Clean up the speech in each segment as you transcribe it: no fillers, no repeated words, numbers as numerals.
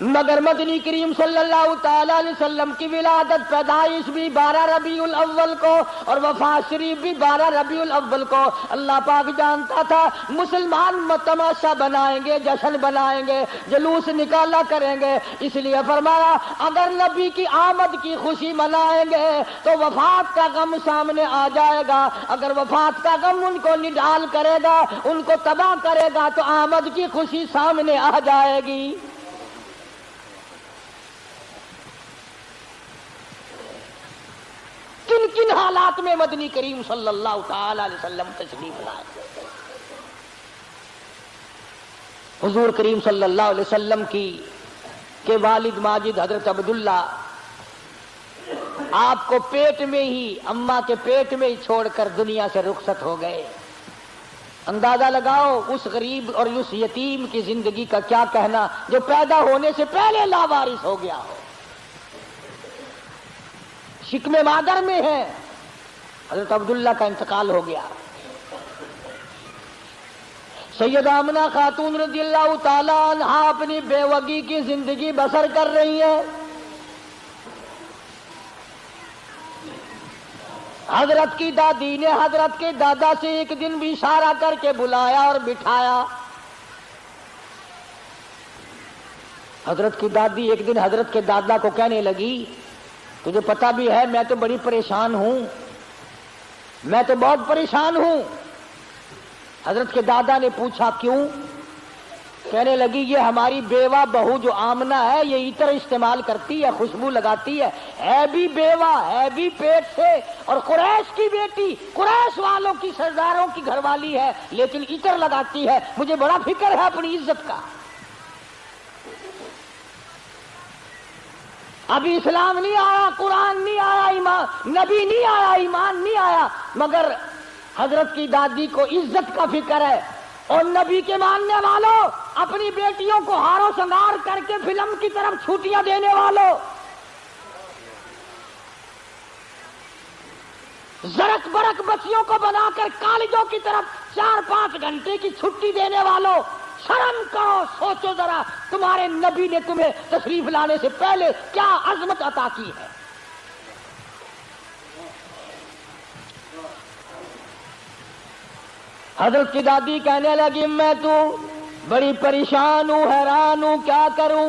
مگر مدنی کریم صلی اللہ تعالی علیہ وسلم کی ولادت پیدائش بھی 12 ربیع الاول کو اور وفات شریف بھی 12 ربیع الاول کو۔ اللہ پاک جانتا تھا مسلمان تماشا بنائیں گے، جشن بنائیں گے، جلوس نکالا کریں گے، اس لیے فرمایا اگر نبی کی آمد کی خوشی منائیں گے تو وفات کا غم سامنے آ جائے گا، اگر وفات کا غم ان کو نڈال کرے گا، ان کو تباہ کرے گا تو آمد کی خوشی سامنے آ جائے گی۔ کن کن حالات میں مدنی کریم صلی اللہ تعالی علیہ وسلم تشریف لائے؟ حضور کریم صلی اللہ علیہ وسلم کے والد ماجد حضرت عبداللہ آپ کو پیٹ میں ہی، اماں کے پیٹ میں ہی چھوڑ کر دنیا سے رخصت ہو گئے۔ اندازہ لگاؤ اس غریب اور اس یتیم کی زندگی کا کیا کہنا جو پیدا ہونے سے پہلے لاوارث ہو گیا ہو، شکم مادر میں ہے۔ حضرت عبداللہ کا انتقال ہو گیا۔ سیدہ آمنہ خاتون رضی اللہ تعالی عنہ اپنی بیوگی کی زندگی بسر کر رہی ہے۔ حضرت کی دادی نے حضرت کے دادا سے ایک دن بھی اشارہ کر کے بلایا اور بٹھایا۔ حضرت کی دادی ایک دن حضرت کے دادا کو کہنے لگی تجھے پتہ بھی ہے میں تو بڑی پریشان ہوں، میں تو بہت پریشان ہوں۔ حضرت کے دادا نے پوچھا کیوں؟ کہنے لگی یہ ہماری بیوہ بہو جو آمنہ ہے یہ عطر استعمال کرتی ہے، خوشبو لگاتی ہے بھی بیوہ، ہے بھی پیٹ سے، اور قریش کی بیٹی، قریش والوں کی سرداروں کی گھر والی ہے، لیکن عطر لگاتی ہے، مجھے بڑا فکر ہے اپنی عزت کا۔ ابھی اسلام نہیں آیا، قرآن نہیں آیا، ایمان نبی نہیں آیا، ایمان نہیں آیا، مگر حضرت کی دادی کو عزت کا فکر ہے۔ اور نبی کے ماننے والوں، اپنی بیٹیوں کو ہار و سنگار کر کے فلم کی طرف چھٹیاں دینے والوں، زرک برک بچیوں کو بنا کر کالجوں کی طرف 4-5 گھنٹے کی چھٹی دینے والوں، شرم کرو، سوچو ذرا تمہارے نبی نے تمہیں تشریف لانے سے پہلے کیا عظمت عطا کی ہے۔ حضرت کی دادی کہنے لگی میں تو بڑی پریشان ہوں، حیران ہوں، کیا کروں؟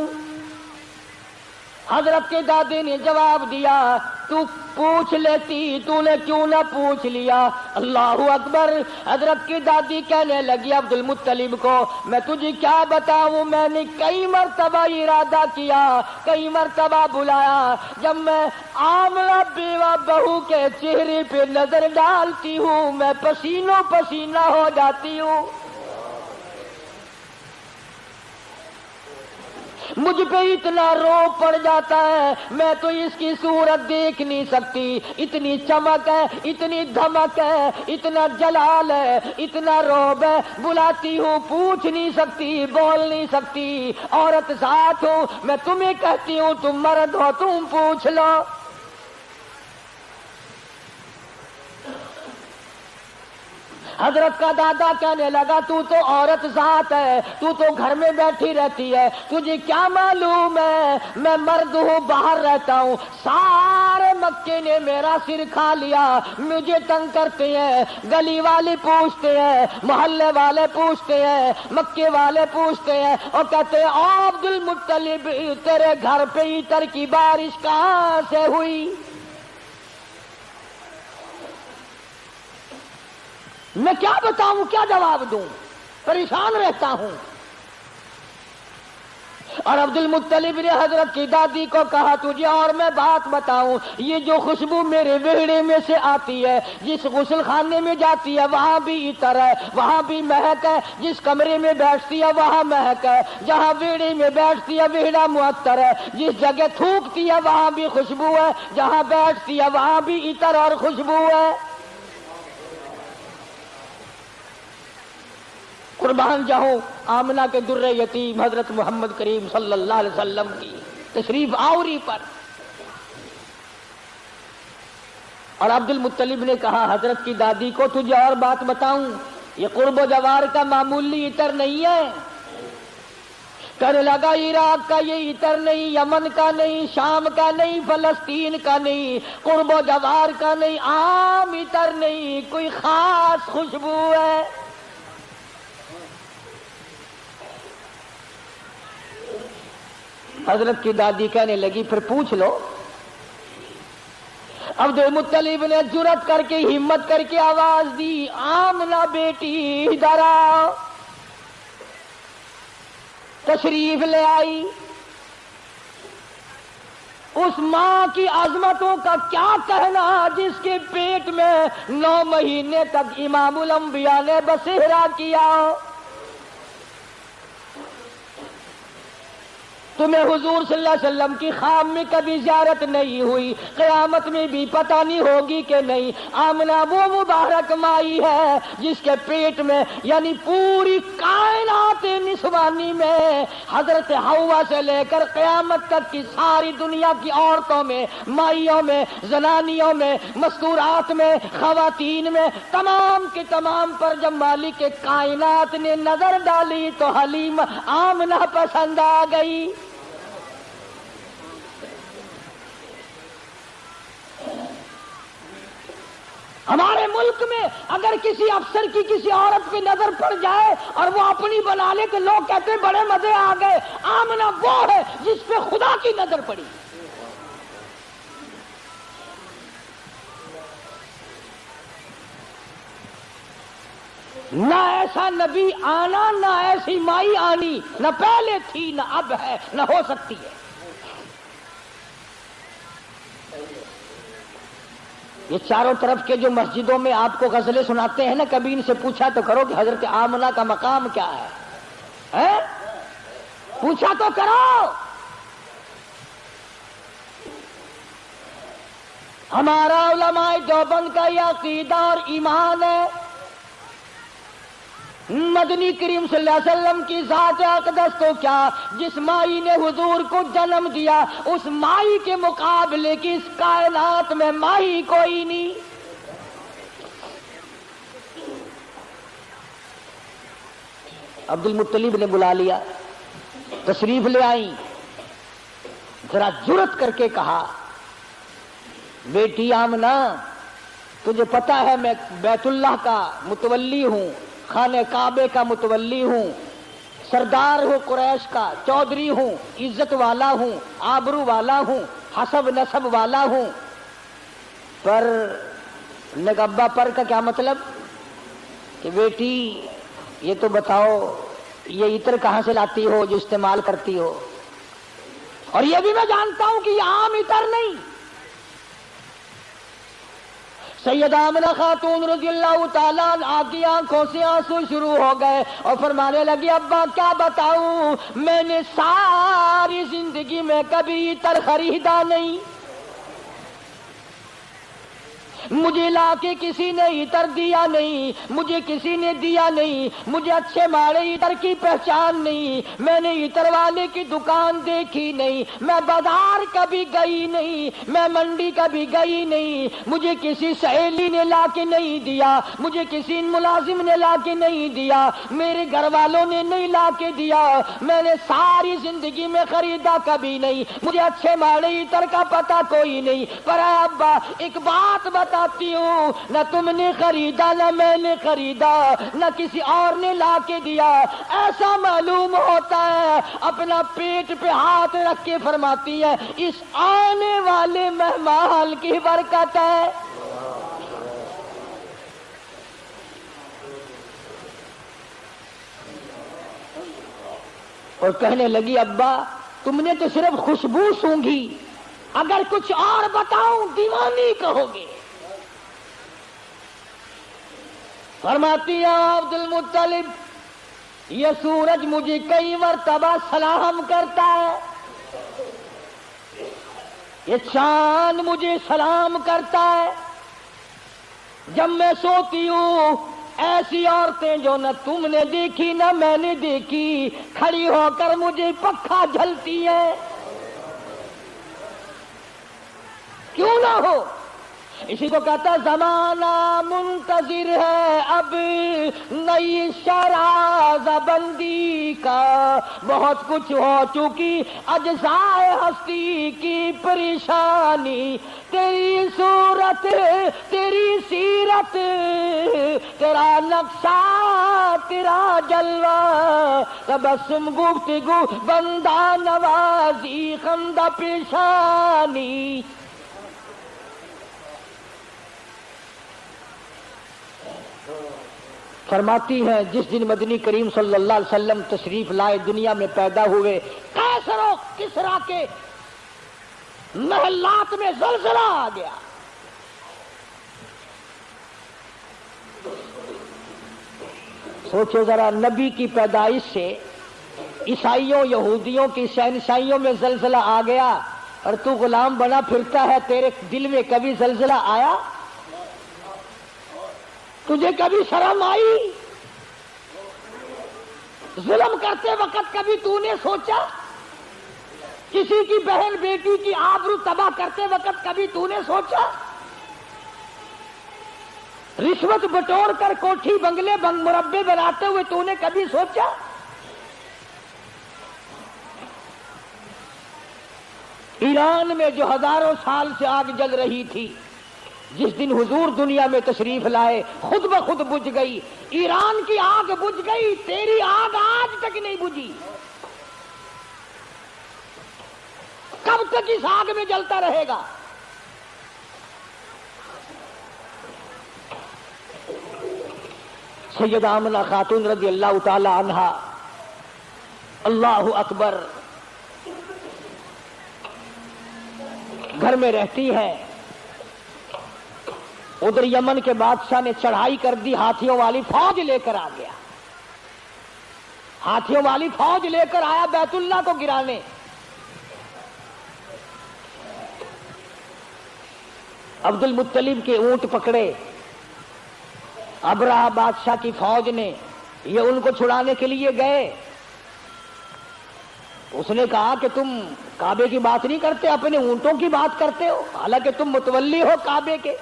حضرت کی دادی نے جواب دیا تو پوچھ لیتی، تو نے کیوں نہ پوچھ لیا؟ اللہ اکبر۔ حضرت کی دادی کہنے لگی عبد المطلب کو میں تجھے کیا بتاؤں، میں نے کئی مرتبہ ارادہ کیا، کئی مرتبہ بلایا، جب میں آمنہ بیوہ بہو کے چہرے پہ نظر ڈالتی ہوں میں پسینوں پسینہ ہو جاتی ہوں، مجھ پہ اتنا رو پڑ جاتا ہے، میں تو اس کی صورت دیکھ نہیں سکتی، اتنی چمک ہے، اتنی دھمک ہے، اتنا جلال ہے، اتنا روب ہے، بلاتی ہوں پوچھ نہیں سکتی، بول نہیں سکتی، عورت ساتھ ہوں، میں تمہیں کہتی ہوں تم مرد ہو تم پوچھ لو۔ حضرت کا دادا کہنے لگا تو عورت ذات ہے، تو گھر میں بیٹھی رہتی ہے، تجھے کیا معلوم ہے میں مرد ہوں، باہر رہتا ہوں، سارے مکے نے میرا سر کھا لیا، مجھے تنگ کرتے ہیں، گلی والے پوچھتے ہیں، محلے والے پوچھتے ہیں، مکے والے پوچھتے ہیں اور کہتے ہیں او عبد المطلب تیرے گھر پہ عطر کی بارش کہاں سے ہوئی؟ میں کیا بتاؤں، کیا جواب دوں، پریشان رہتا ہوں۔ اور عبد المطلب نے حضرت کی دادی کو کہا تجھے اور میں بات بتاؤں، یہ جو خوشبو میرے ویڑے میں سے آتی ہے، جس غسل خانے میں جاتی ہے وہاں بھی عطر ہے، وہاں بھی مہک ہے، جس کمرے میں بیٹھتی ہے وہاں مہک ہے، جہاں ویڑے میں بیٹھتی ہے ویڑا معطر ہے، جس جگہ تھوکتی ہے وہاں بھی خوشبو ہے، جہاں بیٹھتی ہے وہاں بھی عطر اور خوشبو ہے۔ قربان جاؤں آمنہ کے در یتیم حضرت محمد کریم صلی اللہ علیہ وسلم کی تشریف آوری پر۔ اور عبد المطلب نے کہا حضرت کی دادی کو تجھے اور بات بتاؤں، یہ قرب و جوار کا معمولی عطر نہیں ہے، کہنے لگا عراق کا یہ عطر نہیں، یمن کا نہیں، شام کا نہیں، فلسطین کا نہیں، قرب و جوار کا نہیں، عام عطر نہیں، کوئی خاص خوشبو ہے۔ حضرت کی دادی کہنے لگی پھر پوچھ لو۔ عبد المطلب نے جرأت کر کے، ہمت کر کے آواز دی، آمنہ بیٹی ادھر آؤ۔ تشریف لے آئی۔ اس ماں کی عظمتوں کا کیا کہنا جس کے پیٹ میں 9 مہینے تک امام الانبیاء نے بسیرا کیا۔ تمہیں حضور صلی اللہ علیہ وسلم کی خواب میں کبھی زیارت نہیں ہوئی، قیامت میں بھی پتہ نہیں ہوگی کہ نہیں۔ آمنہ وہ مبارک مائی ہے جس کے پیٹ میں، یعنی پوری کائنات نسوانی میں، حضرت حوا سے لے کر قیامت تک کی ساری دنیا کی عورتوں میں، مائیوں میں، زنانیوں میں، مستورات میں، خواتین میں، تمام کے تمام پر جب مالک کائنات نے نظر ڈالی تو حلیم آمنہ پسند آ گئی۔ ہمارے ملک میں اگر کسی افسر کی کسی عورت پہ نظر پڑ جائے اور وہ اپنی بنا لے تو لوگ کہتے ہیں بڑے مزے آ گئے۔ آمنہ وہ ہے جس پہ خدا کی نظر پڑی۔ نہ ایسا نبی آنا، نہ ایسی مائی آنی، نہ پہلے تھی، نہ اب ہے، نہ ہو سکتی ہے۔ یہ چاروں طرف کے جو مسجدوں میں آپ کو غزلیں سناتے ہیں نا، کبھی ان سے پوچھا تو کرو کہ حضرت آمنہ کا مقام کیا ہے؟ پوچھا تو کرو۔ ہمارا علماء دیوبند کا یہ عقیدہ اور ایمان ہے، مدنی کریم صلی اللہ علیہ وسلم کی ذات اقدس تو کیا، جس مائی نے حضور کو جنم دیا اس مائی کے مقابلے کی اس کائنات میں مائی کوئی نہیں۔ عبد المطلب نے بلا لیا، تشریف لے آئی، ذرا جرأت کر کے کہا بیٹی آمنہ تجھے پتا ہے میں بیت اللہ کا متولی ہوں، خانہ کعبے کا متولی ہوں، سردار ہوں قریش کا، چودھری ہوں، عزت والا ہوں، آبرو والا ہوں، حسب نسب والا ہوں، پر نگبا پر کا کیا مطلب کہ بیٹی یہ تو بتاؤ یہ عطر کہاں سے لاتی ہو جو استعمال کرتی ہو؟ اور یہ بھی میں جانتا ہوں کہ یہ عام عطر نہیں۔ سیدہ آمنہ خاتون رضی اللہ تعالیٰ عنہا کی آنکھوں سے آنسو شروع ہو گئے اور فرمانے لگی ابا کیا بتاؤں، میں نے ساری زندگی میں کبھی عطر خریدا نہیں، مجھے لا کے کسی نے عطر دیا نہیں، مجھے کسی نے دیا نہیں، مجھے اچھے ماڑے عطر کی پہچان نہیں، میں نے عطر والے کی دکان دیکھی نہیں، میں بازار کبھی گئی نہیں، میں منڈی کبھی گئی نہیں، مجھے کسی سہیلی نے لا کے نہیں دیا، مجھے کسی ملازم نے لا کے نہیں دیا، میرے گھر والوں نے نہیں لا کے دیا، میں نے ساری زندگی میں خریدا کبھی نہیں، مجھے اچھے ماڑے عطر کا پتہ کوئی نہیں، پر اے ابا ایک بات بتاتی ہوں، نہ تم نے خریدا نہ میں نے خریدا نہ کسی اور نے لا کے دیا، ایسا معلوم ہوتا ہے اپنا پیٹ پہ ہاتھ رکھ کے فرماتی ہے اس آنے والے مہمان کی برکت ہے۔ اور کہنے لگی ابا تم نے تو صرف خوشبو سونگھی، اگر کچھ اور بتاؤں دیوانی کہو گے۔ فرماتی ہے عبد المطلب یہ سورج مجھے کئی مرتبہ سلام کرتا ہے، یہ چاند مجھے سلام کرتا ہے، جب میں سوتی ہوں ایسی عورتیں جو نہ تم نے دیکھی نہ میں نے دیکھی کھڑی ہو کر مجھے پکھا جھلتی ہیں، کیوں نہ ہو؟ اسی کو کہتا زمانہ منتظر ہے اب نئی شرح بندی کا، بہت کچھ ہو چکی اجزائے ہستی کی پریشانی، تیری صورت تیری سیرت تیرا نقشہ تیرا جلوہ، تبسم گفتگو بندہ نوازی خندہ پیشانی۔ فرماتی ہیں جس دن مدنی کریم صلی اللہ علیہ وسلم تشریف لائے، دنیا میں پیدا ہوئے، قیصر و کسریٰ کے محلات میں زلزلہ آ گیا۔ سوچو ذرا، نبی کی پیدائش سے عیسائیوں یہودیوں کی شہنشاہیوں میں زلزلہ آ گیا، اور تو غلام بنا پھرتا ہے، تیرے دل میں کبھی زلزلہ آیا؟ تجھے کبھی شرم آئی؟ ظلم کرتے وقت کبھی تو نے سوچا؟ کسی کی بہن بیٹی کی آبرو تباہ کرتے وقت کبھی تو نے سوچا؟ رشوت بٹور کر کوٹھی بنگلے مربے بناتے ہوئے تو نے کبھی سوچا؟ ایران میں جو ہزاروں سال سے آگ جل رہی تھی، جس دن حضور دنیا میں تشریف لائے خود بخود بجھ گئی۔ ایران کی آگ بجھ گئی، تیری آگ آج تک نہیں بجھی۔ کب تک اس آگ میں جلتا رہے گا؟ سیدہ آمنہ خاتون رضی اللہ تعالی عنہا، اللہ اکبر، گھر میں رہتی ہیں۔ ادھر یمن کے بادشاہ نے چڑھائی کر دی، ہاتھیوں والی فوج لے کر آ گیا، ہاتھیوں والی فوج لے کر آیا بیت اللہ کو گرانے۔ عبد المطلب کے اونٹ پکڑے ابرہہ بادشاہ کی فوج نے، یہ ان کو چھڑانے کے لیے گئے۔ اس نے کہا کہ تم کعبے کی بات نہیں کرتے، اپنے اونٹوں کی بات کرتے ہو، حالانکہ تم متولی ہو کعبے کے۔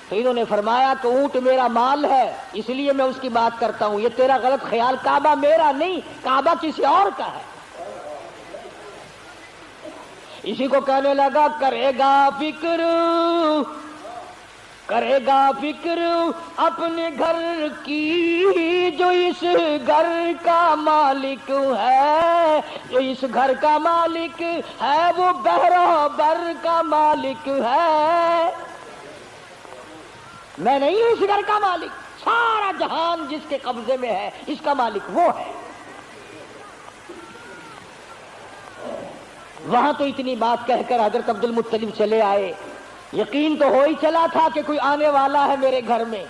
تو انہوں نے فرمایا کہ اونٹ میرا مال ہے، اس لیے میں اس کی بات کرتا ہوں، یہ تیرا غلط خیال، کعبہ میرا نہیں، کعبہ کسی اور کا ہے۔ اسی کو کہنے لگا کرے گا فکر اپنے گھر کی، جو اس گھر کا مالک ہے، جو اس گھر کا مالک ہے وہ بحر و بر کا مالک ہے۔ میں نہیں ہوں اس گھر کا مالک، سارا جہان جس کے قبضے میں ہے اس کا مالک وہ ہے۔ وہاں تو اتنی بات کہہ کر حضرت عبد المطلب چلے آئے، یقین تو ہو ہی چلا تھا کہ کوئی آنے والا ہے میرے گھر میں۔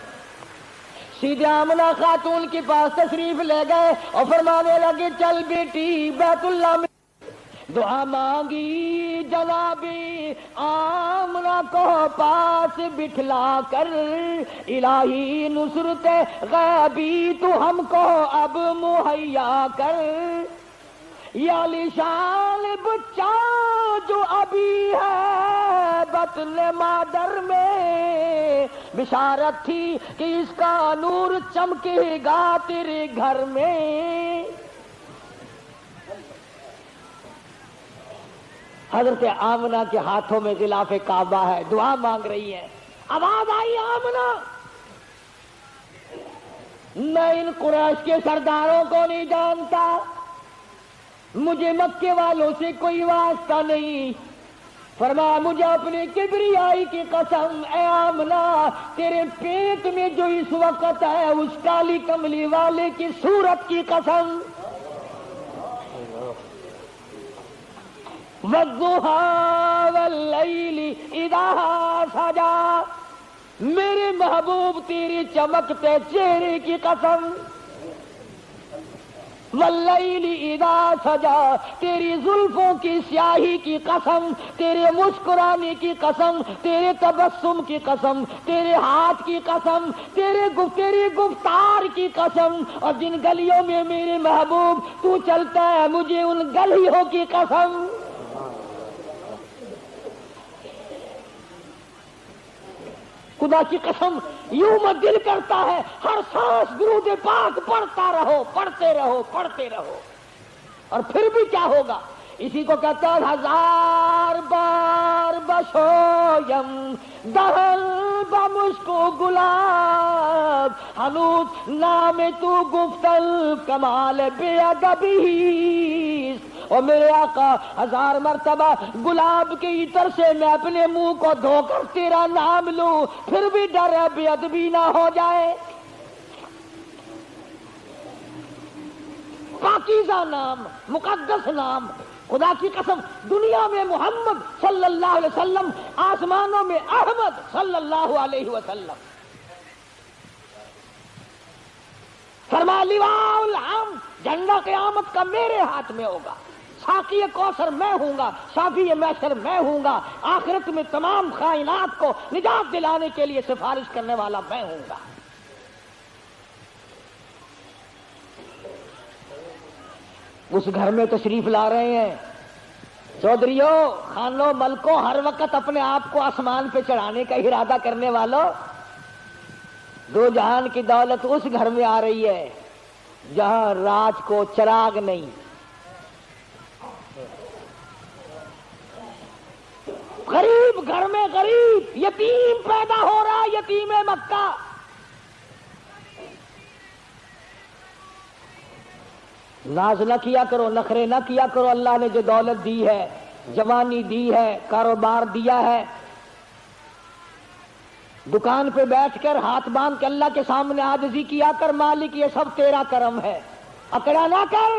سیدھے آمنہ خاتون کے پاس تشریف لے گئے اور فرمانے لگے چل بیٹی بیت اللہ میں دعا مانگی، جناب آمنہ کو پاس بٹھلا کر، الہی نصرت غیبی تو ہم کو اب مہیا کر۔ یا علیشان بچہ جو ابھی ہے بطن مادر میں، بشارت تھی کہ اس کا نور چمکے گا تیرے گھر میں۔ حضرت آمنہ کے ہاتھوں میں غلاف کعبہ ہے، دعا مانگ رہی ہے۔ آواز آئی آمنہ، میں ان قریش کے سرداروں کو نہیں جانتا، مجھے مکے والوں سے کوئی واسطہ نہیں۔ فرمایا مجھے اپنے کبریائی کی قسم، اے آمنہ تیرے پیٹ میں جو اس وقت ہے اس کالی کملی والے کی صورت کی قسم، وَالضُّحَىٰ وَاللَّيْلِ إِذَا سَجَىٰ، میرے محبوب تیری چمکتے چہرے کی قسم، وَاللَّيْلِ إِذَا سَجَىٰ، تیری زلفوں کی سیاہی کی قسم، تیرے مسکرانے کی قسم، تیرے تبسم کی قسم، تیرے ہاتھ کی قسم، تیری گفتار کی قسم، اور جن گلیوں میں میرے محبوب تو چلتا ہے مجھے ان گلیوں کی قسم۔ خدا کی قسم یوں میں دل کرتا ہے ہر سانس درود پاک پڑھتا رہو، پڑھتے رہو، پڑھتے رہو۔ اور پھر بھی کیا ہوگا؟ اسی کو کہتے ہیں ہزار بار بشویم دہل بمشکو گلاب ہنوز نام تو گفتل کمال بے ادبی. اور میرے آقا ہزار مرتبہ گلاب کے عطر سے میں اپنے منہ کو دھو کر تیرا نام لوں، پھر بھی ڈر ہے بے ادبی نہ ہو جائے. پاکیزہ نام، مقدس نام، خدا کی قسم دنیا میں محمد صلی اللہ علیہ وسلم، آسمانوں میں احمد صلی اللہ علیہ وسلم. فرما لواء الحمد، جھنڈا قیامت کا میرے ہاتھ میں ہوگا، ساقی کوثر میں ہوں گا، شافی محشر میں ہوں گا، آخرت میں تمام کائنات کو نجات دلانے کے لیے سفارش کرنے والا میں ہوں گا. اس گھر میں تشریف لا رہے ہیں چودھریوں، خانوں، ملکوں، ہر وقت اپنے آپ کو آسمان پہ چڑھانے کا ارادہ کرنے والوں، دو جہان کی دولت اس گھر میں آ رہی ہے جہاں رات کو چراغ نہیں. غریب گھر میں غریب یتیم پیدا ہو رہا، یتیم مکہ. ناز نہ کیا کرو، نخرے نہ کیا کرو. اللہ نے جو دولت دی ہے، جوانی دی ہے، کاروبار دیا ہے، دکان پہ بیٹھ کر ہاتھ باندھ کے اللہ کے سامنے عاجزی کیا کر، مالک یہ سب تیرا کرم ہے، اکڑا نہ کر.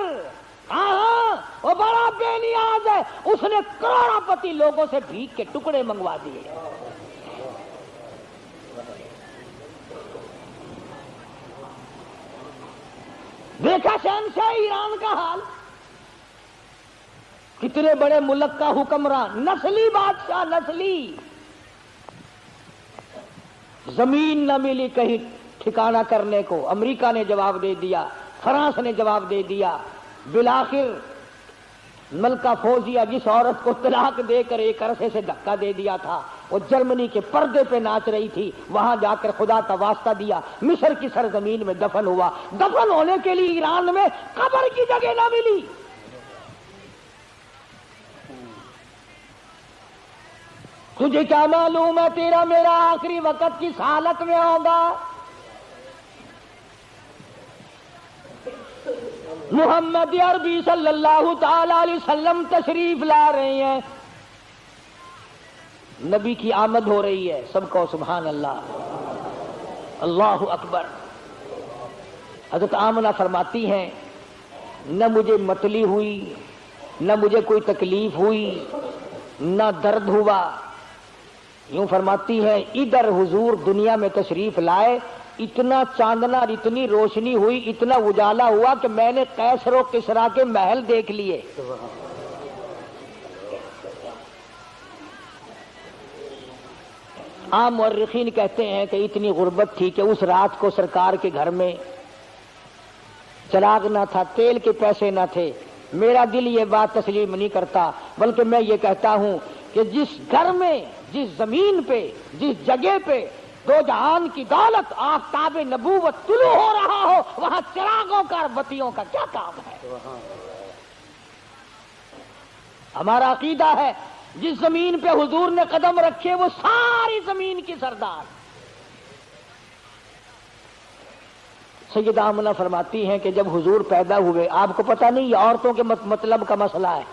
ہاں وہ بڑا بے نیاز ہے، اس نے کروڑوں پتی لوگوں سے بھیک کے ٹکڑے منگوا دیے. دیکھا شہنشاہ ایران کا حال، کتنے بڑے ملک کا حکمران، نسلی بادشاہ، نسلی. زمین نہ ملی کہیں ٹھکانہ کرنے کو، امریکہ نے جواب دے دیا، فرانس نے جواب دے دیا. بالآخر ملکہ فوزیہ جس عورت کو طلاق دے کر ایک عرصے سے دھکا دے دیا تھا، وہ جرمنی کے پردے پہ ناچ رہی تھی، وہاں جا کر خدا کا واسطہ دیا، مصر کی سرزمین میں دفن ہوا. دفن ہونے کے لیے ایران میں قبر کی جگہ نہ ملی. تجھے کیا معلوم ہے تیرا میرا آخری وقت کس حالت میں ہوگا؟ محمد عربی صلی اللہ تعالی علیہ وسلم تشریف لا رہے ہیں، نبی کی آمد ہو رہی ہے. سب کو سبحان اللہ، اللہ اکبر. حضرت آمنہ فرماتی ہیں نہ مجھے متلی ہوئی، نہ مجھے کوئی تکلیف ہوئی، نہ درد ہوا. یوں فرماتی ہیں ادھر حضور دنیا میں تشریف لائے، اتنا چاندنا اور اتنی روشنی ہوئی، اتنا اجالا ہوا کہ میں نے قیصر و کسریٰ کے محل دیکھ لیے. عام مورخین کہتے ہیں کہ اتنی غربت تھی کہ اس رات کو سرکار کے گھر میں چراغ نہ تھا، تیل کے پیسے نہ تھے. میرا دل یہ بات تسلیم نہیں کرتا، بلکہ میں یہ کہتا ہوں کہ جس گھر میں، جس زمین پہ، جس جگہ پہ دو جہان کی دولت آفتاب نبوت طلوع ہو رہا ہو، وہاں چراغوں کا اور بتیوں کا کیا کام ہے؟ ہمارا عقیدہ ہے جس زمین پہ حضور نے قدم رکھے وہ ساری زمین کی سردار. سیدہ آمنہ فرماتی ہیں کہ جب حضور پیدا ہوئے، آپ کو پتہ نہیں یہ عورتوں کے مطلب کا مسئلہ ہے،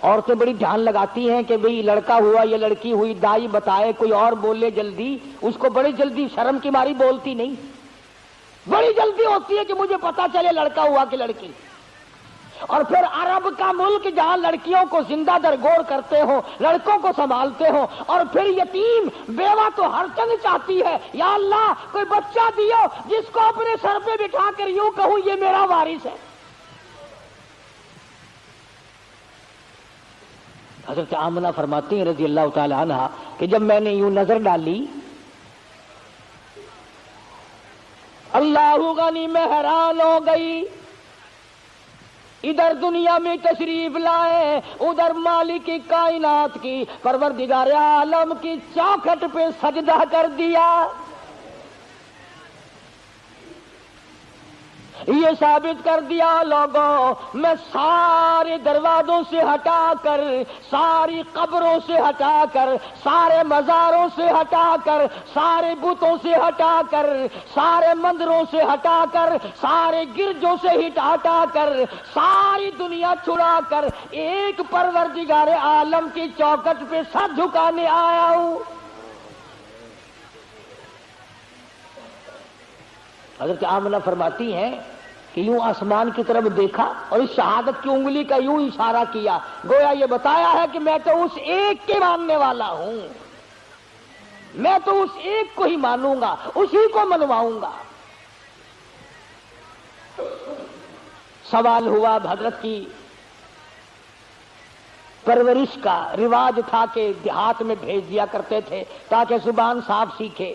عورتیں بڑی دھیان لگاتی ہیں کہ بھئی لڑکا ہوا یا لڑکی ہوئی، دائی بتائے، کوئی اور بولے جلدی، اس کو بڑی جلدی شرم کی ماری بولتی نہیں، بڑی جلدی ہوتی ہے کہ مجھے پتا چلے لڑکا ہوا کہ لڑکی. اور پھر عرب کا ملک جہاں لڑکیوں کو زندہ درگور کرتے ہو، لڑکوں کو سنبھالتے ہو، اور پھر یتیم بیوہ تو ہر چند چاہتی ہے، یا اللہ کوئی بچہ دیو جس کو اپنے سر پہ بٹھا کر یوں کہوں یہ میرا وارث ہے. حضرت آمنہ فرماتی ہیں رضی اللہ تعالی عنہ کہ جب میں نے یوں نظر ڈالی، اللہ غنی میں حیران ہو گئی. ادھر دنیا میں تشریف لائے، ادھر مالک کائنات کی، پروردگار عالم کی چوکھٹ پہ سجدہ کر دیا. یہ ثابت کر دیا لوگوں، میں سارے دروازوں سے ہٹا کر، ساری قبروں سے ہٹا کر، سارے مزاروں سے ہٹا کر، سارے بتوں سے ہٹا کر، سارے مندروں سے ہٹا کر، سارے گرجوں سے ہٹا کر، ساری دنیا چھڑا کر ایک پروردگار عالم کی چوکٹ پہ سر جھکانے آیا ہوں۔ حضرت آمنہ فرماتی ہیں کہ یوں آسمان کی طرف دیکھا اور اس شہادت کی انگلی کا یوں اشارہ کیا، گویا یہ بتایا ہے کہ میں تو اس ایک کے ماننے والا ہوں، میں تو اس ایک کو ہی مانوں گا، اسی کو منواؤں گا۔ سوال ہوا، حضرت کی پرورش کا رواج تھا کہ دیہات میں بھیج دیا کرتے تھے تاکہ زبان صاف سیکھے۔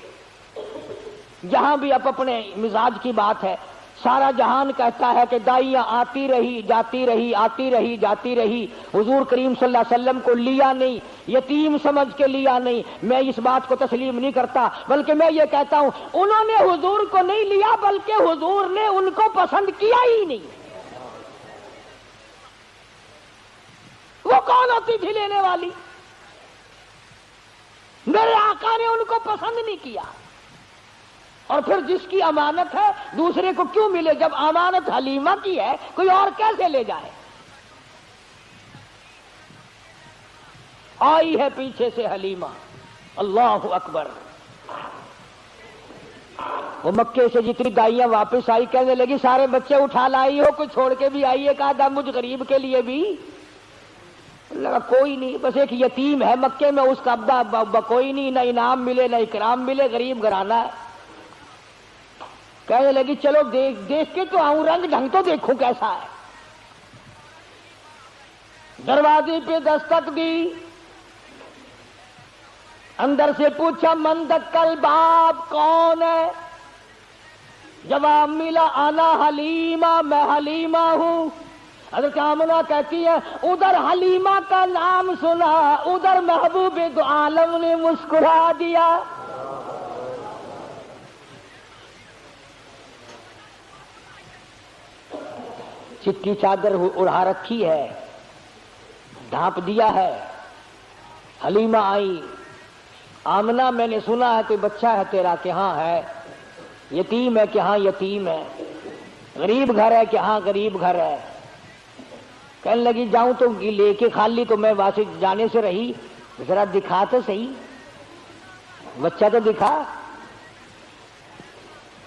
جہاں بھی اب اپنے مزاج کی بات ہے، سارا جہان کہتا ہے کہ دائیاں آتی رہی جاتی رہی، آتی رہی جاتی رہی، حضور کریم صلی اللہ علیہ وسلم کو لیا نہیں، یتیم سمجھ کے لیا نہیں۔ میں اس بات کو تسلیم نہیں کرتا، بلکہ میں یہ کہتا ہوں انہوں نے حضور کو نہیں لیا بلکہ حضور نے ان کو پسند کیا ہی نہیں۔ وہ کون ہوتی تھی لینے والی؟ میرے آقا نے ان کو پسند نہیں کیا۔ اور پھر جس کی امانت ہے دوسرے کو کیوں ملے؟ جب امانت حلیمہ کی ہے کوئی اور کیسے لے جائے؟ آئی ہے پیچھے سے حلیمہ، اللہ اکبر۔ وہ مکے سے جتنی دائیاں واپس آئی کہنے لگی سارے بچے اٹھا لائی ہو، کوئی چھوڑ کے بھی آئی ہے؟ کہا تھا مجھ غریب کے لیے بھی؟ لگا کوئی نہیں، بس ایک یتیم ہے مکے میں، اس کا ابا کوئی نہیں، نہ انعام ملے نہ اکرام ملے، غریب گھرانہ ہے۔ کہنے لگی چلو دیکھ کے تو آؤں، رنگ ڈھنگ تو دیکھوں کیسا ہے۔ دروازے پہ دستک دی، اندر سے پوچھا من دکل باب، کون ہے؟ جواب ملا انا حلیمہ، میں حلیمہ ہوں۔ حضرت آمنہ کہتی ہے ادھر حلیمہ کا نام سنا، ادھر محبوب دو عالم نے مسکرا دیا۔ چٹی چادر اڑا رکھی ہے، ڈھانپ دیا ہے۔ حلیمہ آئی، آمنہ میں نے سنا ہے کوئی بچہ ہے تیرا؟ کہ ہاں ہے۔ یتیم ہے؟ کہ ہاں یتیم ہے۔ غریب گھر ہے؟ کہ ہاں غریب گھر ہے۔ کہنے لگی جاؤں تو لے کے خالی تو میں واسطے جانے سے رہی، ذرا دکھا تو صحیح، بچہ تو دکھا۔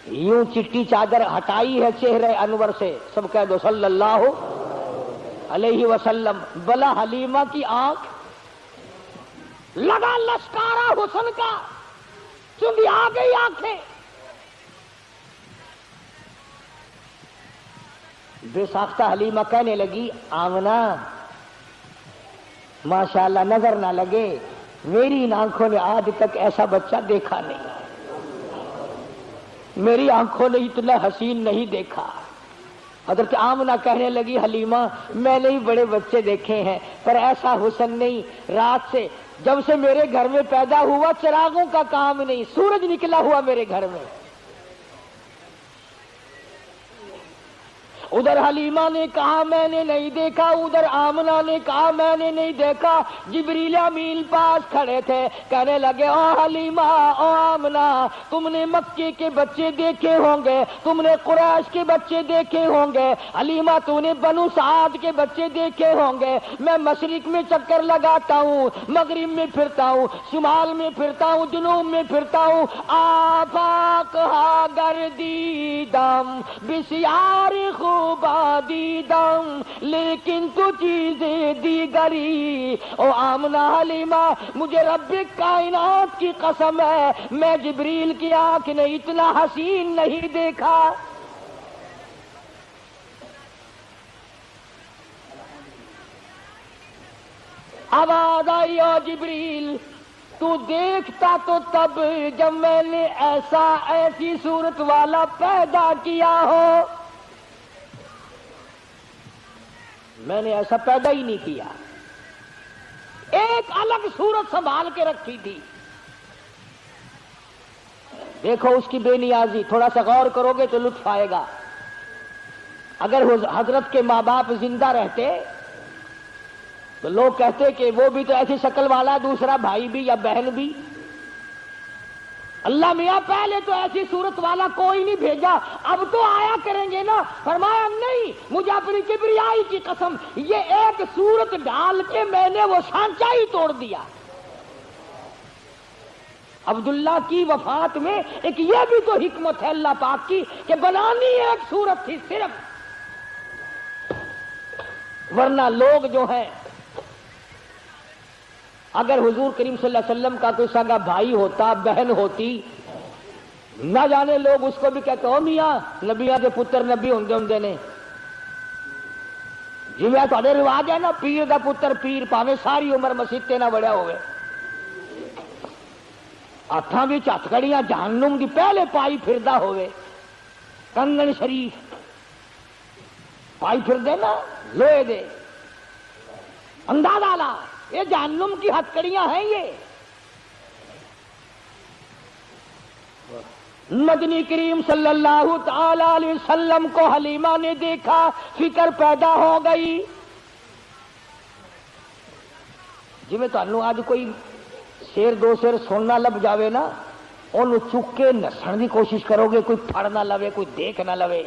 یوں چٹی چادر ہٹائی ہے چہرے انور سے، سب کہہ دو صلی اللہ علیہ وسلم۔ بلا حلیمہ کی آنکھ لگا لشکارا حسن کا، چندی آ گئی آنکھیں۔ بے ساختہ حلیمہ کہنے لگی آمنہ ماشاءاللہ نظر نہ لگے، میری ان آنکھوں نے آج تک ایسا بچہ دیکھا نہیں، میری آنکھوں نے اتنا حسین نہیں دیکھا۔ حضرت آمنہ کہنے لگی حلیمہ میں نے ہی بڑے بچے دیکھے ہیں پر ایسا حسن نہیں۔ رات سے جب سے میرے گھر میں پیدا ہوا چراغوں کا کام نہیں، سورج نکلا ہوا میرے گھر میں۔ ادھر حلیمہ نے کہا میں نے نہیں دیکھا، ادھر آمنہ نے کہا میں نے نہیں دیکھا۔ جبریل امین پاس کھڑے تھے، کہنے لگے او حلیمہ او آمنہ تم نے مکے کے بچے دیکھے ہوں گے، تم نے قریش کے بچے دیکھے ہوں گے، حلیمہ تو نے بنو سعد کے بچے دیکھے ہوں گے۔ میں مشرق میں چکر لگاتا ہوں، مغرب میں پھرتا ہوں، شمال میں پھرتا ہوں، جنوب میں پھرتا ہوں، آفاق ہا گردیدم بسیار خوب دیدم لیکن تو چیزیں دیگری۔ او آمنہ حلیمہ مجھے رب کائنات کی قسم ہے میں جبریل کی آنکھ نے اتنا حسین نہیں دیکھا۔ آواز آئی او جبریل تو دیکھتا تو تب جب میں نے ایسی صورت والا پیدا کیا ہو، میں نے ایسا پیدا ہی نہیں کیا، ایک الگ صورت سنبھال کے رکھی تھی۔ دیکھو اس کی بے نیازی، تھوڑا سا غور کرو گے تو لطف آئے گا۔ اگر حضرت کے ماں باپ زندہ رہتے تو لوگ کہتے کہ وہ بھی تو ایسی شکل والا، دوسرا بھائی بھی یا بہن بھی۔ اللہ میاں پہلے تو ایسی صورت والا کوئی نہیں بھیجا، اب تو آیا کریں گے نا۔ فرمایا نہیں، مجھے اپنی کبریائی کی قسم، یہ ایک صورت ڈال کے میں نے وہ سانچہ ہی توڑ دیا۔ عبداللہ کی وفات میں ایک یہ بھی تو حکمت ہے اللہ پاک کی کہ بنانی ایک صورت تھی صرف، ورنہ لوگ جو ہیں اگر حضور کریم صلی اللہ علیہ وسلم کا کوئی سگا بھائی ہوتا، بہن ہوتی، نہ جانے لوگ اس کو بھی کہتے ہو میاں نبیاں کے پتر نبی ہوندے نے، جی میں تھوڑے رواج ہے نا پیر دا پتر پیر، پاویں ساری عمر مسیتے نہ بڑھیا ہوئے، ہاتھاں وچ ہتھکڑیاں جہنم دی پہلے پائی پھردا ہوئے، کنگن شریف پائی پھردے نا لوہے دے، اندازہ لا یہ جہنم کی ہتھکڑیاں ہیں۔ یہ مدنی کریم صلی اللہ تعالی علیہ وسلم کو حلیمہ نے دیکھا، فکر پیدا ہو گئی۔ جی میں تمہیں آج کوئی شیر دو شیر سننا لب جاوے نا، انہوں چک کے نسن کی کوشش کرو گے، کوئی پھڑ نہ لوے، کوئی دیکھ نہ لوے،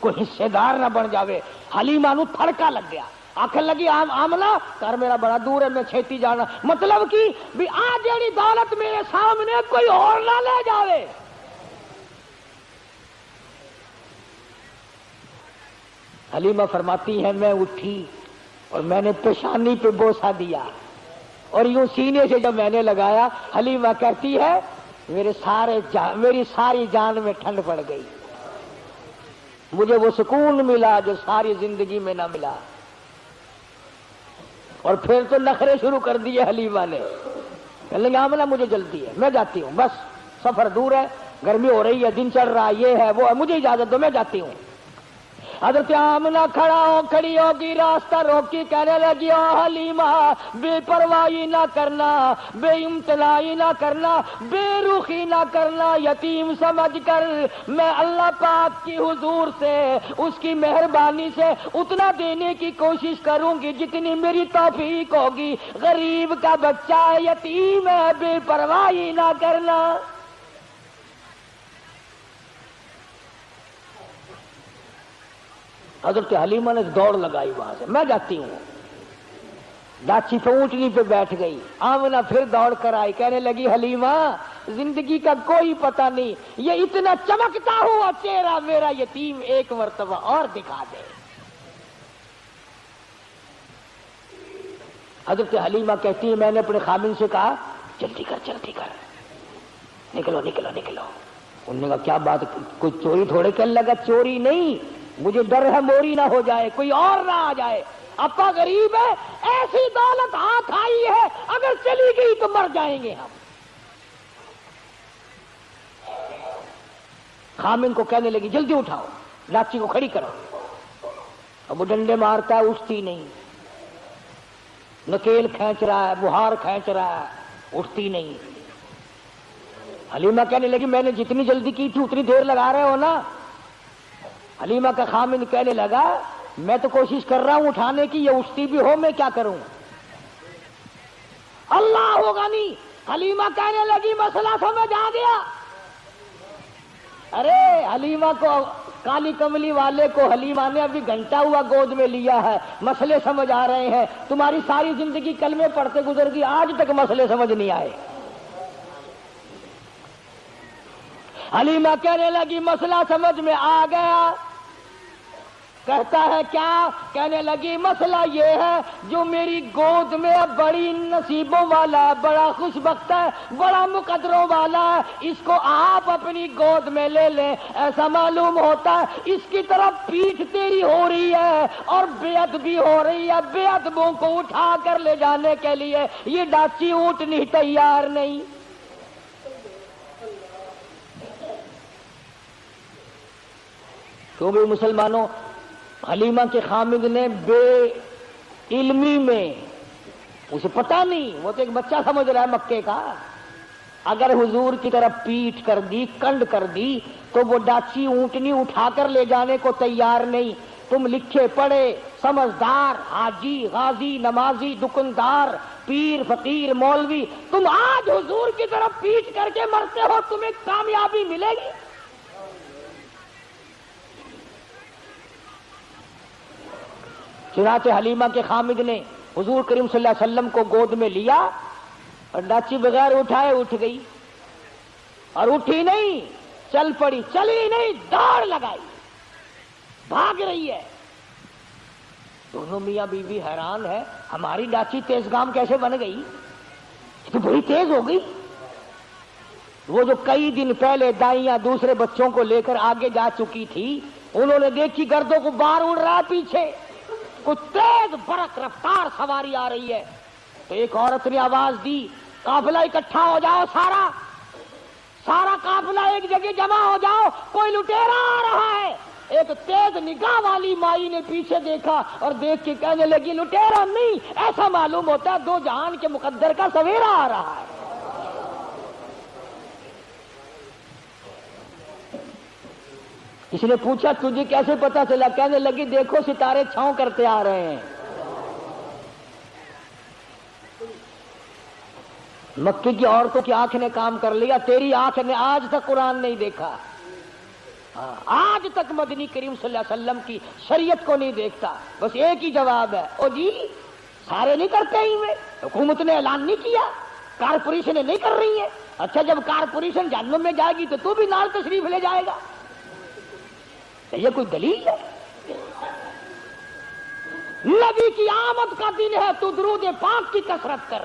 کوئی حصے دار نہ بن جاوے۔ حلیمہ نو تھڑکا لگ گیا، آخر لگی آمنہ گھر میرا بڑا دور ہے، میں چھیتی جانا، مطلب کی بھی آ جیڑی دولت میرے سامنے کوئی اور نہ لے جاوے۔ حلیمہ فرماتی ہے میں اٹھی اور میں نے پیشانی پہ بوسہ دیا اور یوں سینے سے جب میں نے لگایا، حلیمہ کہتی ہے میری ساری جان میں ٹھنڈ پڑ گئی، مجھے وہ سکون ملا جو ساری زندگی میں نہ ملا۔ اور پھر تو نخرے شروع کر دیے حلیمہ نے، کہنے لگا آمنہ مجھے جلدی ہے، میں جاتی ہوں، بس سفر دور ہے، گرمی ہو رہی ہے، دن چڑھ رہا ہے، یہ ہے وہ ہے، مجھے اجازت دو، میں جاتی ہوں۔ حضرت آمنہ کھڑی ہوگی، راستہ روکی، کہنے لگی او حلیمہ بے پرواہی نہ کرنا، بے امتناعی نہ کرنا، بے رخی نہ کرنا، یتیم سمجھ کر میں اللہ پاک کی حضور سے، اس کی مہربانی سے اتنا دینے کی کوشش کروں گی جتنی میری توفیق ہوگی، غریب کا بچہ ہے، یتیم ہے، بے پرواہی نہ کرنا۔ حضرت حلیمہ نے دوڑ لگائی وہاں سے، میں جاتی ہوں، ڈاچی پہ اونٹنی پہ بیٹھ گئی۔ آمنہ پھر دوڑ کر آئی، کہنے لگی حلیمہ زندگی کا کوئی پتہ نہیں، یہ اتنا چمکتا ہوا چہرہ میرا یتیم ایک مرتبہ اور دکھا دے۔ حضرت حلیمہ کہتی ہے میں نے اپنے خامن سے کہا جلدی کر نکلو نکلو نکلو۔ انہوں نے کہا کیا بات، کوئی چوری تھوڑے کہنے لگا، چوری نہیں، مجھے ڈر ہے موری نہ ہو جائے، کوئی اور نہ آ جائے، اپا غریب ہے، ایسی دولت ہاتھ آئی ہے اگر چلی گئی تو مر جائیں گے ہم۔ خامن کو کہنے لگی جلدی اٹھاؤ، لاچی کو کھڑی کرو۔ اب وہ ڈنڈے مارتا ہے، اٹھتی نہیں، نکیل کھینچ رہا ہے، بہار کھینچ رہا ہے، اٹھتی نہیں۔ حلیمہ کہنے لگی میں نے جتنی جلدی کی تھی اتنی دیر لگا رہے ہو نا۔ حلیمہ کا خامن کہنے لگا میں تو کوشش کر رہا ہوں اٹھانے کی، یہ اٹھتی بھی ہو، میں کیا کروں؟ اللہ ہوگا نہیں۔ حلیمہ کہنے لگی مسئلہ سمجھ آ گیا۔ ارے حلیمہ کو، کالی کملی والے کو حلیمہ نے ابھی گھنٹہ ہوا گود میں لیا ہے، مسئلے سمجھ آ رہے ہیں، تمہاری ساری زندگی کلمے پڑھتے گزر گئی، آج تک مسئلے سمجھ نہیں آئے۔ حلیمہ کہنے لگی مسئلہ سمجھ میں آ گیا۔ کہتا ہے کیا؟ کہنے لگی مسئلہ یہ ہے جو میری گود میں بڑی نصیبوں والا، بڑا خوش بخت ہے، بڑا مقدروں والا ہے، اس کو آپ اپنی گود میں لے لیں۔ ایسا معلوم ہوتا ہے اس کی طرف پیٹھ تیری ہو رہی ہے اور بے ادبی ہو رہی ہے، بے ادبوں کو اٹھا کر لے جانے کے لیے یہ ڈاچی اونٹنی تیار نہیں۔ کیوں بھی مسلمانوں، حلیمہ کے خامد نے بے علمی میں، اسے پتا نہیں، وہ تو ایک بچہ سمجھ رہا ہے مکے کا، اگر حضور کی طرف پیٹھ کر دی، کنڈ کر دی تو وہ ڈاچی اونٹنی اٹھا کر لے جانے کو تیار نہیں۔ تم لکھے پڑھے سمجھدار حاجی غازی نمازی دکاندار پیر فقیر مولوی، تم آج حضور کی طرف پیٹ کر کے مرتے ہو، تمہیں کامیابی ملے گی؟ چنانچہ حلیمہ کے خامد نے حضور کریم صلی اللہ علیہ وسلم کو گود میں لیا اور ڈاچی بغیر اٹھائے اٹھ گئی، اور اٹھی نہیں، چل پڑی، چلی نہیں، دوڑ لگائی، بھاگ رہی ہے۔ دونوں میاں بیوی حیران ہے، ہماری ڈاچی تیز گام کیسے بن گئی؟ یہ تو بڑی تیز ہو گئی۔ وہ جو کئی دن پہلے دائیاں دوسرے بچوں کو لے کر آگے جا چکی تھی، انہوں نے دیکھی گردوں کو بار اڑ رہا پیچھے، کچھ تیز برق رفتار سواری آ رہی ہے، تو ایک عورت نے آواز دی، قافلہ اکٹھا ہو جاؤ، سارا قافلہ ایک جگہ جمع ہو جاؤ، کوئی لٹیرا آ رہا ہے۔ ایک تیز نگاہ والی مائی نے پیچھے دیکھا اور دیکھ کے کہنے لگی، لٹیرا نہیں، ایسا معلوم ہوتا ہے دو جہان کے مقدر کا سویرا آ رہا ہے۔ اس نے پوچھا تجھے کیسے پتا چلا؟ کہنے لگی دیکھو ستارے چھاؤں کرتے آ رہے ہیں۔ مکے کی عورتوں کی آنکھ نے کام کر لیا، تیری آنکھ نے آج تک قرآن نہیں دیکھا، آج تک مدنی کریم صلی اللہ علیہ وسلم کی شریعت کو نہیں دیکھتا۔ بس ایک ہی جواب ہے، او جی سارے نہیں کرتے ہی میں، حکومت نے اعلان نہیں کیا، کارپوریشنیں نہیں کر رہی ہیں۔ اچھا جب کارپوریشن جہنم میں جائے گی تو تو بھی نال تشریف لے جائے گا؟ یہ کوئی دلیل ہے؟ نبی کی آمد کا دن ہے تو درود پاک کی کثرت کر،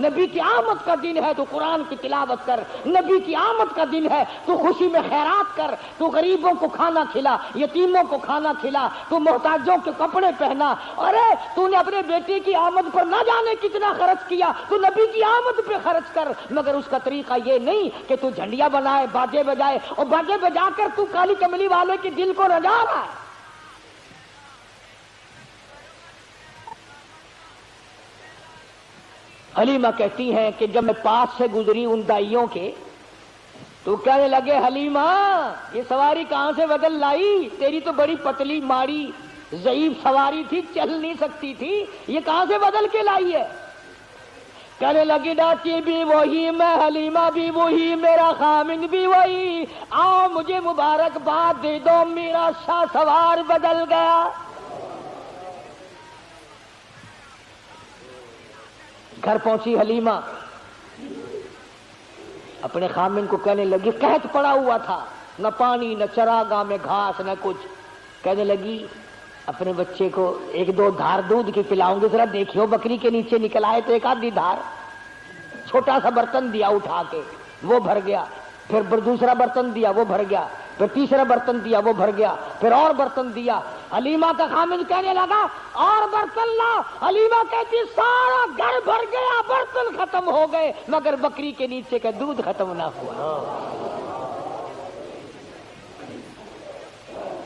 نبی کی آمد کا دن ہے تو قرآن کی تلاوت کر، نبی کی آمد کا دن ہے تو خوشی میں خیرات کر، تو غریبوں کو کھانا کھلا، یتیموں کو کھانا کھلا، تو محتاجوں کے کپڑے پہنا۔ ارے تو نے اپنے بیٹے کی آمد پر نہ جانے کتنا خرچ کیا، تو نبی کی آمد پہ خرچ کر، مگر اس کا طریقہ یہ نہیں کہ تو جھنڈیاں بنائے، باجے بجائے، اور باجے بجا کر تو کالی کملی والے کے دل کو رجا رہا ہے۔ حلیمہ کہتی ہیں کہ جب میں پاس سے گزری ان دائیوں کے تو کہنے لگے، حلیمہ یہ سواری کہاں سے بدل لائی؟ تیری تو بڑی پتلی ماڑی ضعیف سواری تھی، چل نہیں سکتی تھی، یہ کہاں سے بدل کے لائی ہے؟ کہنے لگی ڈاچی بھی وہی، میں حلیمہ بھی وہی، میرا خامند بھی وہی، آؤ مجھے مبارکباد دے دو، میرا شاہ سوار بدل گیا۔ گھر پہنچی حلیمہ، اپنے خامن کو کہنے لگی، قحط پڑا ہوا تھا، نہ پانی نہ چراگاہ میں گھاس نہ کچھ۔ کہنے لگی اپنے بچے کو ایک دو دھار دودھ کی پلاؤں گی، ذرا دیکھیو بکری کے نیچے نکل آئے تو ایک آدھی دھار۔ چھوٹا سا برتن دیا اٹھا کے، وہ بھر گیا، پھر دوسرا برتن دیا وہ بھر گیا، پھر تیسرا برتن دیا وہ بھر گیا، پھر اور برتن دیا۔ حلیمہ کا خامن کہنے لگا اور برتن لا، حلیمہ کہتی سارا گھر بھر گیا، برتن ختم ہو گئے، مگر بکری کے نیچے کا دودھ ختم نہ ہوا۔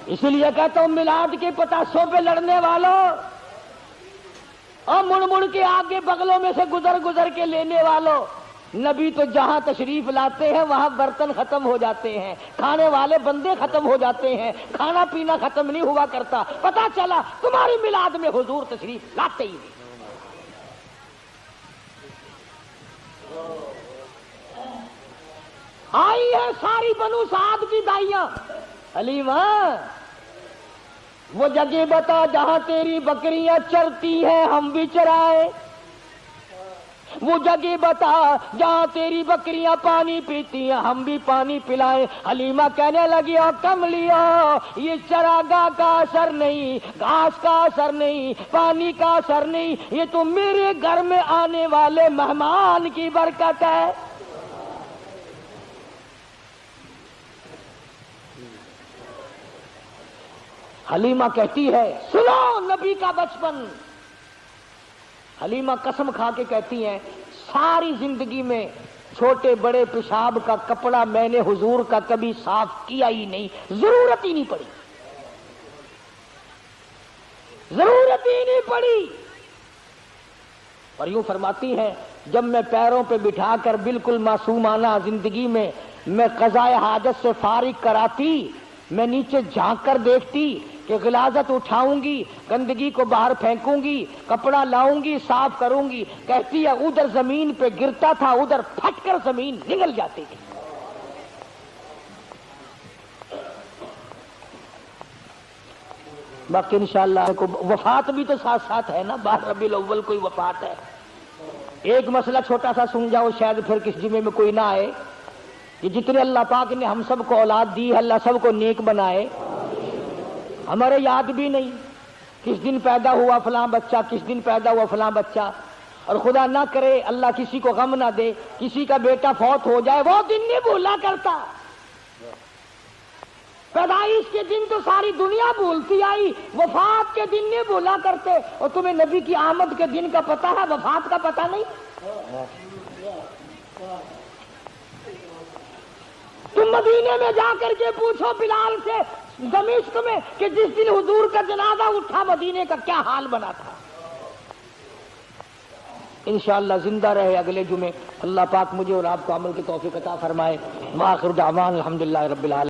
اسی لیے کہتا ہوں میلاد کے پتاسوں پہ لڑنے والوں اور مڑ مڑ کے آگے بغلوں میں سے گزر کے لینے والوں، نبی تو جہاں تشریف لاتے ہیں وہاں برتن ختم ہو جاتے ہیں، کھانے والے بندے ختم ہو جاتے ہیں، کھانا پینا ختم نہیں ہوا کرتا۔ پتا چلا تمہاری میلاد میں حضور تشریف لاتے ہی نہیں۔ آئی ہے ساری بنو سعد کی دائیاں، حلیمہ وہ جگہ بتا جہاں تیری بکریاں چرتی ہیں ہم بھی چرائے، وہ جگہ بتا جہاں تیری بکریاں پانی پیتی ہیں ہم بھی پانی پلائیں۔ حلیمہ کہنے لگی اور کملیو یہ چراگاہ کا اثر نہیں، گھاس کا اثر نہیں، پانی کا اثر نہیں، یہ تو میرے گھر میں آنے والے مہمان کی برکت ہے۔ حلیمہ کہتی ہے سنو نبی کا بچپن، حلیمہ قسم کھا کے کہتی ہیں ساری زندگی میں چھوٹے بڑے پیشاب کا کپڑا میں نے حضور کا کبھی صاف کیا ہی نہیں، ضرورت ہی نہیں پڑی، ضرورت ہی نہیں پڑی۔ اور یوں فرماتی ہیں جب میں پیروں پہ بٹھا کر بالکل معصومانہ زندگی میں قضائے حاجت سے فارغ کراتی، میں نیچے جھانک کر دیکھتی کہ غلاظت اٹھاؤں گی، گندگی کو باہر پھینکوں گی، کپڑا لاؤں گی، صاف کروں گی. کہتی ہے ادھر زمین پہ گرتا تھا، ادھر پھٹ کر زمین نگل جاتی تھی. باقی انشاءاللہ وفات بھی تو ساتھ ساتھ ہے نا، 12 ربیع الاول کوئی وفات ہے. ایک مسئلہ چھوٹا سا سن جاؤ، شاید پھر کس جمعے میں کوئی نہ آئے، کہ جتنے اللہ پاک نے ہم سب کو اولاد دی ہے، اللہ سب کو نیک بنائے. ہمارے یاد بھی نہیں کس دن پیدا ہوا فلاں بچہ، کس دن پیدا ہوا فلاں بچہ. اور خدا نہ کرے اللہ کسی کو غم نہ دے، کسی کا بیٹا فوت ہو جائے، وہ دن نہیں بھولا کرتا. پیدائش کے دن تو ساری دنیا بھولتی آئی، وفات کے دن نہیں بھولا کرتے. اور تمہیں نبی کی آمد کے دن کا پتہ ہے، وفات کا پتہ نہیں. تم مدینے میں جا کر کے پوچھو بلال سے دمشق میں کہ جس دن حضور کا جنازہ اٹھا مدینے کا کیا حال بنا تھا. انشاءاللہ زندہ رہے اگلے جمعے. اللہ پاک مجھے اور آپ کو عمل کی توفیق عطا فرمائے. وآخر دعوانا الحمدللہ رب العالمین.